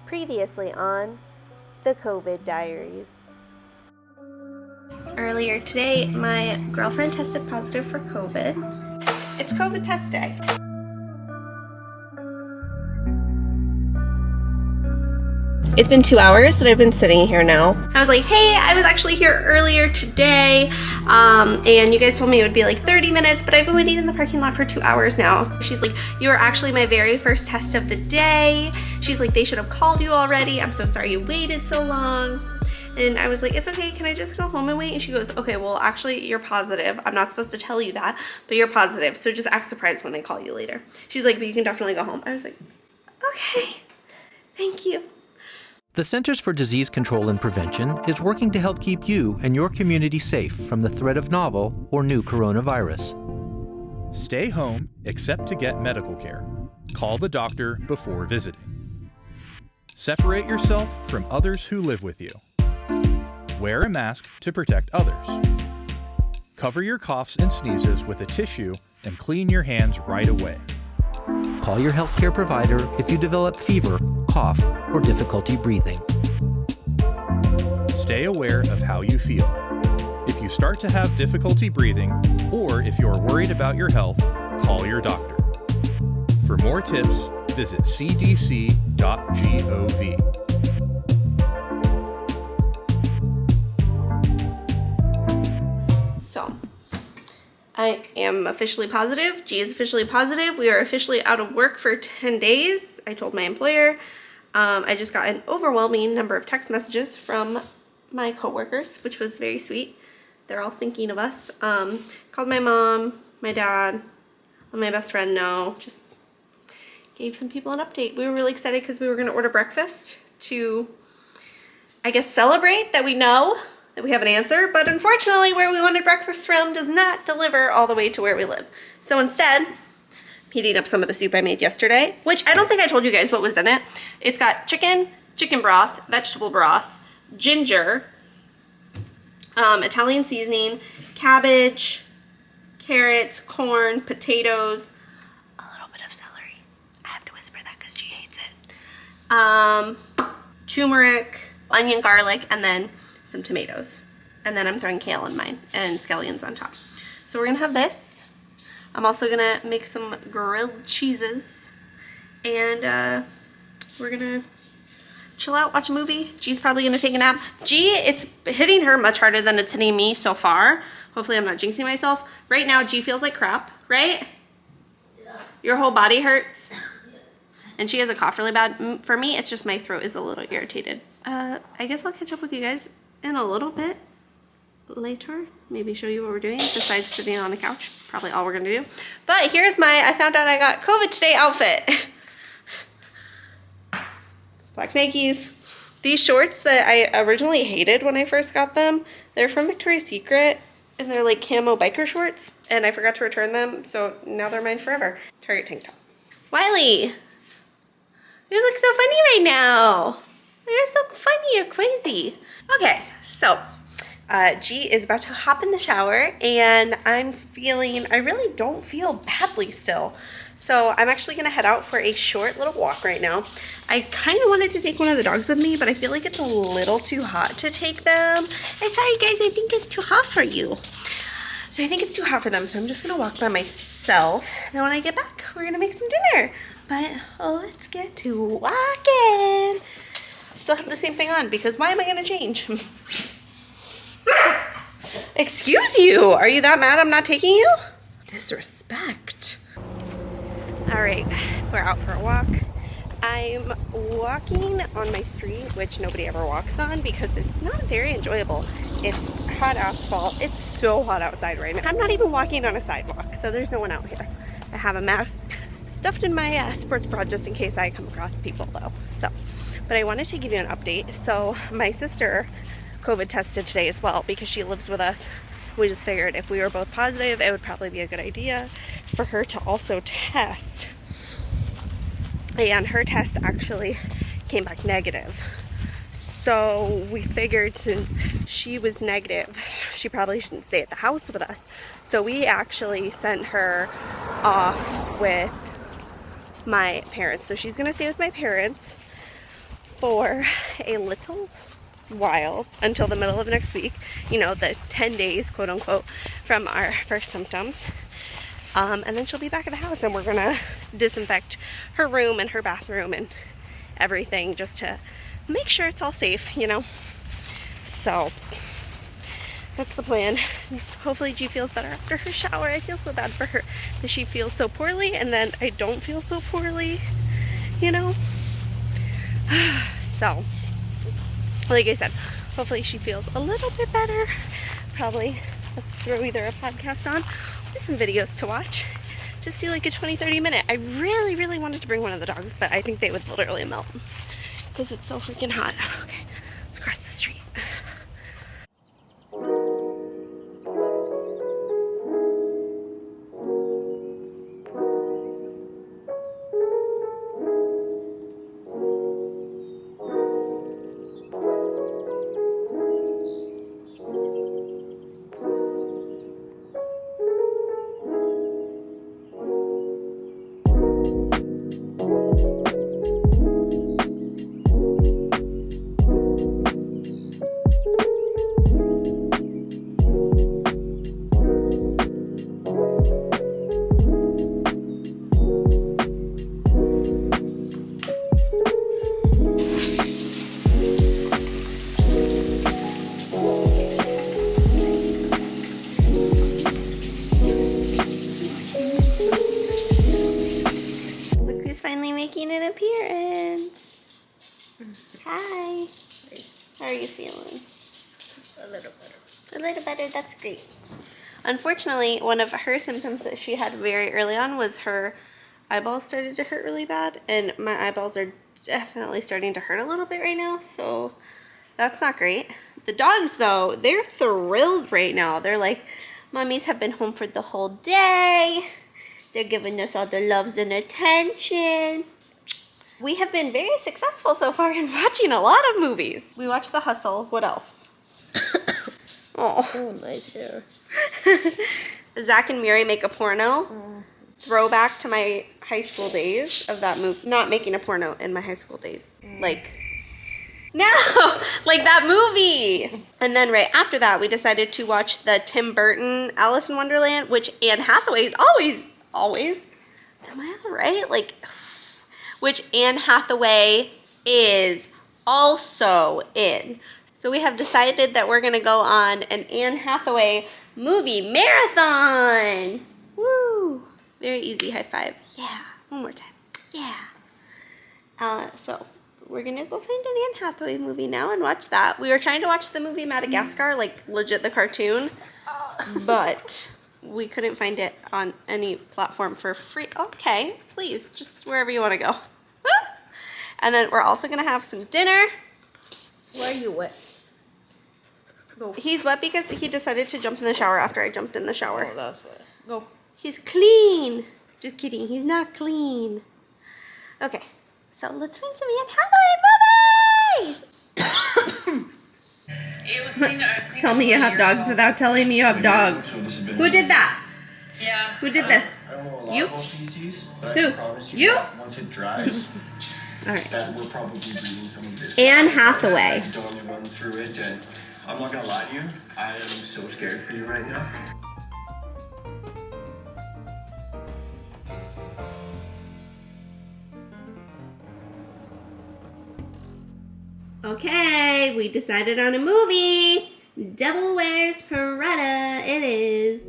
Previously on the COVID Diaries. Earlier today, my girlfriend tested positive for COVID. It's COVID test day. It's been 2 hours that I've been sitting here now. I was like, hey, I was actually here earlier today, and you guys told me it would be like 30 minutes, but I've been waiting in the parking lot for 2 hours now. She's like, you were actually my very first test of the day. She's like, they should have called you already. I'm so sorry you waited so long. And I was like, it's okay, can I just go home and wait? And she goes, okay, well, actually, you're positive. I'm not supposed to tell you that, but you're positive, so just act surprised when they call you later. She's like, but you can definitely go home. I was like, okay, thank you. The Centers for Disease Control and Prevention is working to help keep you and your community safe from the threat of novel or new coronavirus. Stay home except to get medical care. Call the doctor before visiting. Separate yourself from others who live with you. Wear a mask to protect others. Cover your coughs and sneezes with a tissue and clean your hands right away. Call your healthcare provider if you develop fever, cough, or difficulty breathing. Stay aware of how you feel. If you start to have difficulty breathing, or if you're worried about your health, call your doctor. For more tips, visit cdc.gov. So, I am officially positive. G is officially positive. We are officially out of work for 10 days. I told my employer. I just got an overwhelming number of text messages from my coworkers, which was very sweet. They're all thinking of us. Called my mom, my dad, and my best friend know. Just gave some people an update. We were really excited because we were going to order breakfast to, I guess, celebrate that we know that we have an answer, but unfortunately where we wanted breakfast from does not deliver all the way to where we live. So instead, I'm heating up some of the soup I made yesterday, which I don't think I told you guys what was in it. It's got chicken broth, vegetable broth, ginger, Italian seasoning, cabbage, carrots, corn, potatoes, a little bit of celery. I have to whisper that because she hates it. Turmeric, onion, garlic, and then some tomatoes, and then I'm throwing kale in mine and scallions on top. So we're gonna have this. I'm also gonna make some grilled cheeses, and we're gonna chill out, watch a movie. G's probably gonna take a nap. G, it's hitting her much harder than it's hitting me so far. Hopefully I'm not jinxing myself. Right now G feels like crap, right? Yeah. Your whole body hurts? Yeah. And she has a cough really bad. For me, it's just my throat is a little irritated. I guess I'll catch up with you guys in a little bit later. Maybe show you what we're doing besides sitting on the couch. Probably all we're gonna do. But here's my, I found out I got COVID today outfit. Black Nikes. These shorts that I originally hated when I first got them, they're from Victoria's Secret, and they're like camo biker shorts, and I forgot to return them, so now they're mine forever. Target tank top. Wiley, you look so funny right now. You're so funny, you're crazy. Okay, so G is about to hop in the shower, and I'm feeling, I really don't feel badly still. So I'm actually gonna head out for a short little walk right now. I kind of wanted to take one of the dogs with me, but I feel like it's a little too hot to take them. I'm sorry guys, I think it's too hot for you. So I think it's too hot for them, so I'm just gonna walk by myself. Then when I get back, we're gonna make some dinner. But let's get to walking. Still have the same thing on because why am I gonna change? Excuse you, are you that mad I'm not taking you? Disrespect. All right, we're out for a walk. I'm walking on my street, which nobody ever walks on because it's not very enjoyable. It's hot asphalt. It's so hot outside right now. I'm not even walking on a sidewalk, so there's no one out here. I have a mask stuffed in my sports bra just in case I come across people though. So, but I wanted to give you an update. So my sister COVID tested today as well because she lives with us. We just figured if we were both positive, it would probably be a good idea for her to also test. And her test actually came back negative. So we figured since she was negative, she probably shouldn't stay at the house with us. So we actually sent her off with my parents. So she's gonna stay with my parents for a little while until the middle of next week, you know, the 10 days, quote unquote, from our first symptoms. And then she'll be back at the house and we're gonna disinfect her room and her bathroom and everything just to make sure it's all safe, you know. So that's the plan. Hopefully G feels better after her shower. I feel so bad for her that she feels so poorly and then I don't feel so poorly, you know. So like I said, hopefully she feels a little bit better. Probably throw either a podcast on or some videos to watch. Just do like a 20-30 minute. I really wanted to bring one of the dogs, but I think they would literally melt because it's so freaking hot. Okay, let's cross the street. Finally making an appearance. Hi. How are you feeling? A little better. A little better, that's great. Unfortunately, one of her symptoms that she had very early on was her eyeballs started to hurt really bad, and my eyeballs are definitely starting to hurt a little bit right now, so that's not great. The dogs, though, they're thrilled right now. They're like, Mommies have been home for the whole day. They're giving us all the loves and attention. We have been very successful so far in watching a lot of movies. We watched The Hustle. What else? Oh, nice hair. Zach and Miri make a porno. Throwback to my high school days of that movie. Not making a porno in my high school days. Like, no! Like that movie! And then right after that, we decided to watch the Tim Burton Alice in Wonderland, which Anne Hathaway is always, am I right? Like, which Anne Hathaway is also in. So we have decided that we're gonna go on an Anne Hathaway movie marathon. Woo! Very easy, high five. Yeah, one more time. Yeah. So we're gonna go find an Anne Hathaway movie now and watch that. We were trying to watch the movie Madagascar, like legit the cartoon, but we couldn't find it on any platform for free. Okay, please, just wherever you want to go. And then we're also gonna have some dinner. Why are you wet? Go. He's wet because he decided to jump in the shower after I jumped in the shower. Oh, that's wet. Go. He's clean. Just kidding, he's not clean. Okay, so let's find some Anne Hathaway movies. It was clean. Tell me you have dogs without telling me you have dogs. Who did that? Yeah. Who did this? I don't know a lot You? about feces, but Who? I can promise you, You? that once it dries, All right. that we're probably breeding some of this. Anne Hathaway. As dogs run through it, and I'm not gonna lie to you, I am so scared for you right now. Okay, we decided on a movie. Devil Wears Prada it is.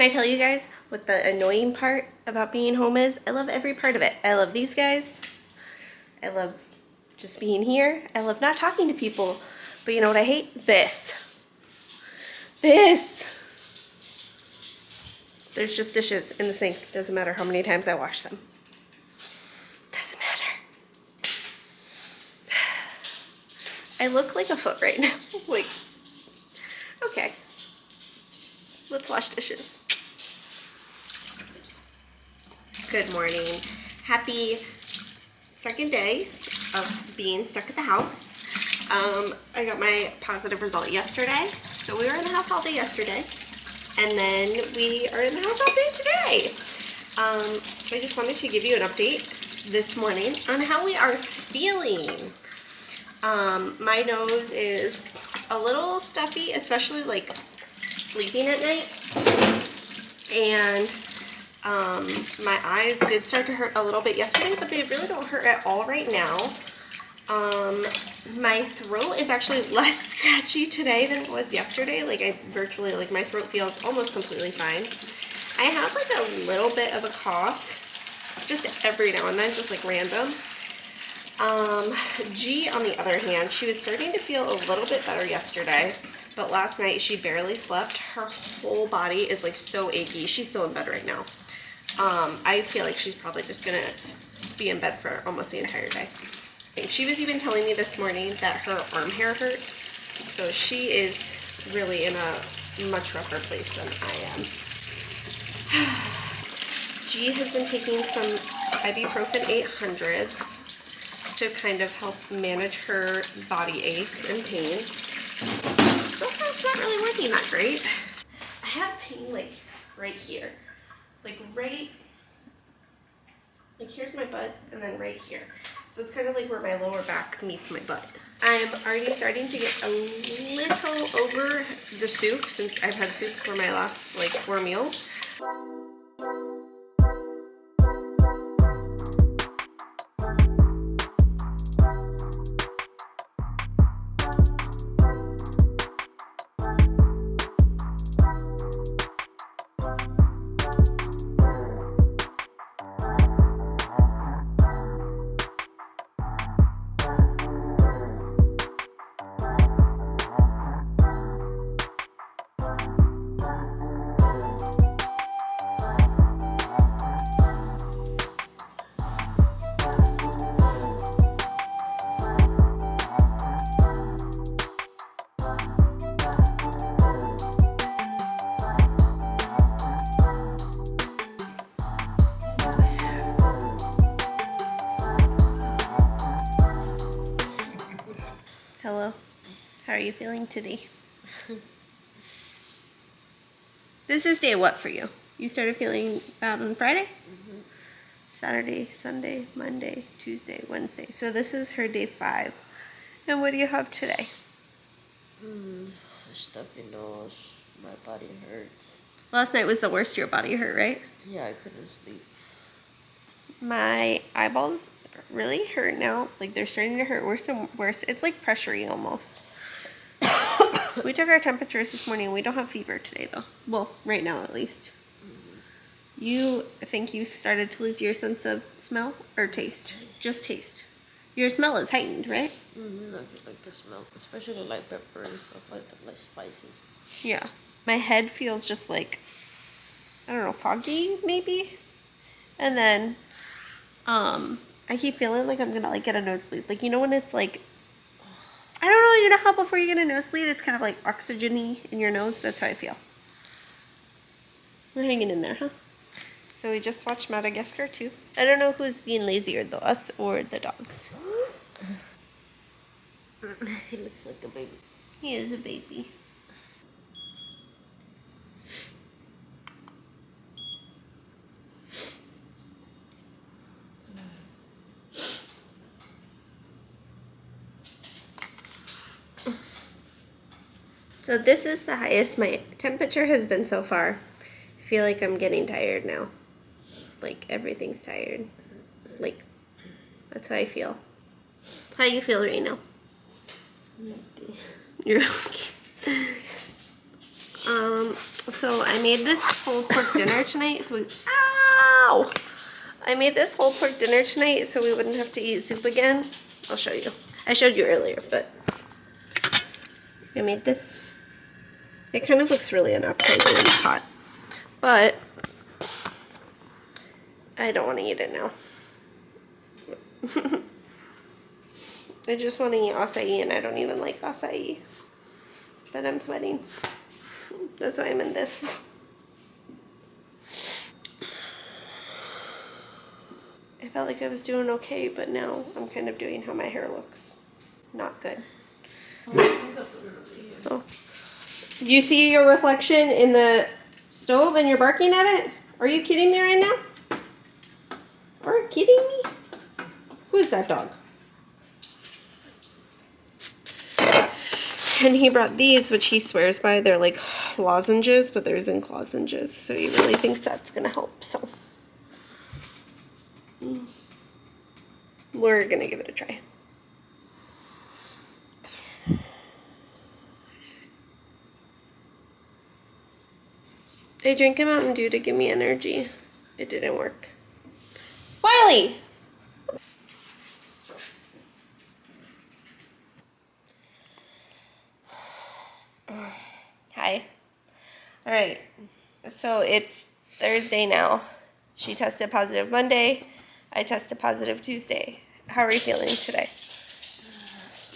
I tell you guys what the annoying part about being home is? I love every part of it. I love these guys. I love just being here. I love not talking to people. But you know what I hate? This. This. There's just dishes in the sink. Doesn't matter how many times I wash them. Doesn't matter. I look like a foot right now. Like, okay. Let's wash dishes. Good morning. Happy second day of being stuck at the house. I got my positive result yesterday. So we were in the house all day yesterday. And then we are in the house all day today. I just wanted to give you an update this morning on how we are feeling. My nose is a little stuffy, especially like sleeping at night. And my eyes did start to hurt a little bit yesterday, but they really don't hurt at all right now. My throat is actually less scratchy today than it was yesterday. Like my throat feels almost completely fine. I have like a little bit of a cough, just every now and then, just like random. G, on the other hand, she was starting to feel a little bit better yesterday, but last night she barely slept. Her whole body is like so achy. She's still in bed right now. I feel like she's probably just gonna be in bed for almost the entire day. She was even telling me this morning that her arm hair hurts, so she is really in a much rougher place than I am. G has been taking some ibuprofen 800s to kind of help manage her body aches and pains. So far it's not really working that great. I have pain like right here, like here's my butt and then right here. So it's kind of like where my lower back meets my butt. I'm already starting to get a little over the soup since I've had soup for my last like 4 meals. Hello, how are you feeling today? This is day what for you? You started feeling bad on Friday? Mm-hmm. Saturday, Sunday, Monday, Tuesday, Wednesday. So this is her day 5. And what do you have today? Stuffy nose. My body hurts. Last night was the worst your body hurt, right? Yeah, I couldn't sleep. My eyeballs really hurt now. Like they're starting to hurt worse and worse. It's like pressuring almost. We took our temperatures this morning. We don't have fever today though. Well, right now at least. You think you started to lose your sense of smell or taste? Just taste. Your smell is heightened, right? I feel like I smell, especially like pepper and stuff like that, like spices. Yeah. My head feels just like, I don't know, foggy maybe. And then, I keep feeling like I'm gonna like get a nosebleed. Like, you know when it's like, I don't know, you know how before you get a nosebleed, it's kind of like oxygen-y in your nose? That's how I feel. We're hanging in there, huh? So we just watched Madagascar too. I don't know who's being lazier though, us or the dogs. He looks like a baby. He is a baby. So this is the highest my temperature has been so far. I feel like I'm getting tired now. Like everything's tired. Like that's how I feel. How you feel right now? You're okay. So I made this whole pork dinner tonight. Ow! I made this whole pork dinner tonight so we wouldn't have to eat soup again. I'll show you. I showed you earlier, but I made this. It kind of looks really unappetizing in the pot, but I don't want to eat it now. I just want to eat acai, and I don't even like acai. But I'm sweating. That's why I'm in this. I felt like I was doing okay, but now I'm kind of doing how my hair looks. Not good. Oh. You see your reflection in the stove and you're barking at it? Are you kidding me right now? Are you kidding me? Who's that dog? And he brought these, which he swears by. They're like lozenges, but there isn't lozenges. So he really thinks that's going to help. So we're going to give it a try. I drank a Mountain Dew to give me energy. It didn't work. Wiley! Hi. Alright. So it's Thursday now. She tested positive Monday. I tested positive Tuesday. How are you feeling today?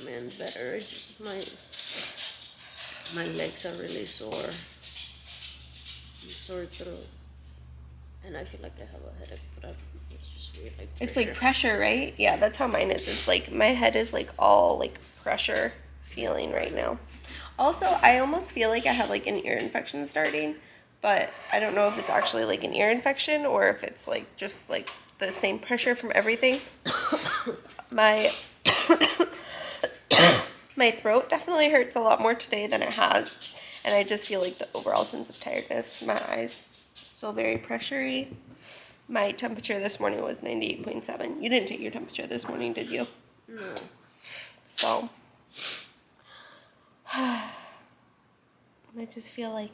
Man, better. It's just my legs are really sore. Sore throat, and I feel like I have a headache, but it's just weird, like pressure. It's like pressure, right? Yeah, that's how mine is. It's like my head is like all like pressure feeling right now. Also, I almost feel like I have like an ear infection starting, but I don't know if it's actually like an ear infection or if it's like just like the same pressure from everything. My my throat definitely hurts a lot more today than it has. And I just feel like the overall sense of tiredness. My eyes still very pressury. My temperature this morning was 98.7. You didn't take your temperature this morning, did you? No. So I just feel like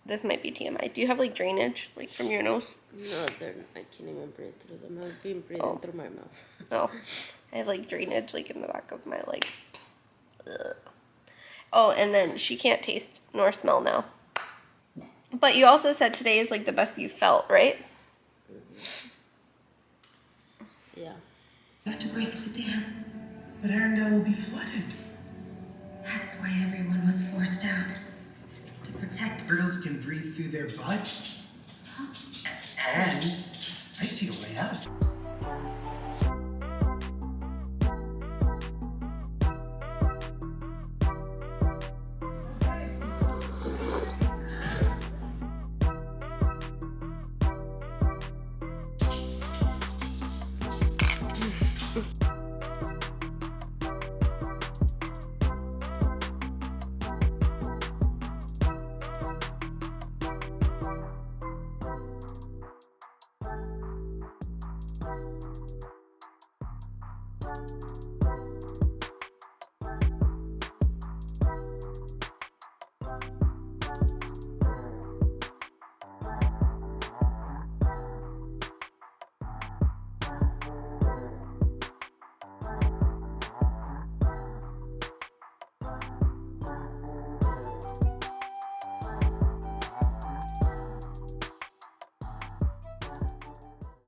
this might be TMI. Do you have like drainage like from your nose? No, I can't even breathe through them. I've been breathing through my mouth. No. I have like drainage like in the back of my like. Ugh. Oh, and then she can't taste nor smell now. But you also said today is like the best you felt, right? Mm-hmm. Yeah. You have to break the dam. But Arendelle will be flooded. That's why everyone was forced out. To protect. Turtles can breathe through their butts. Huh? And I see a way out.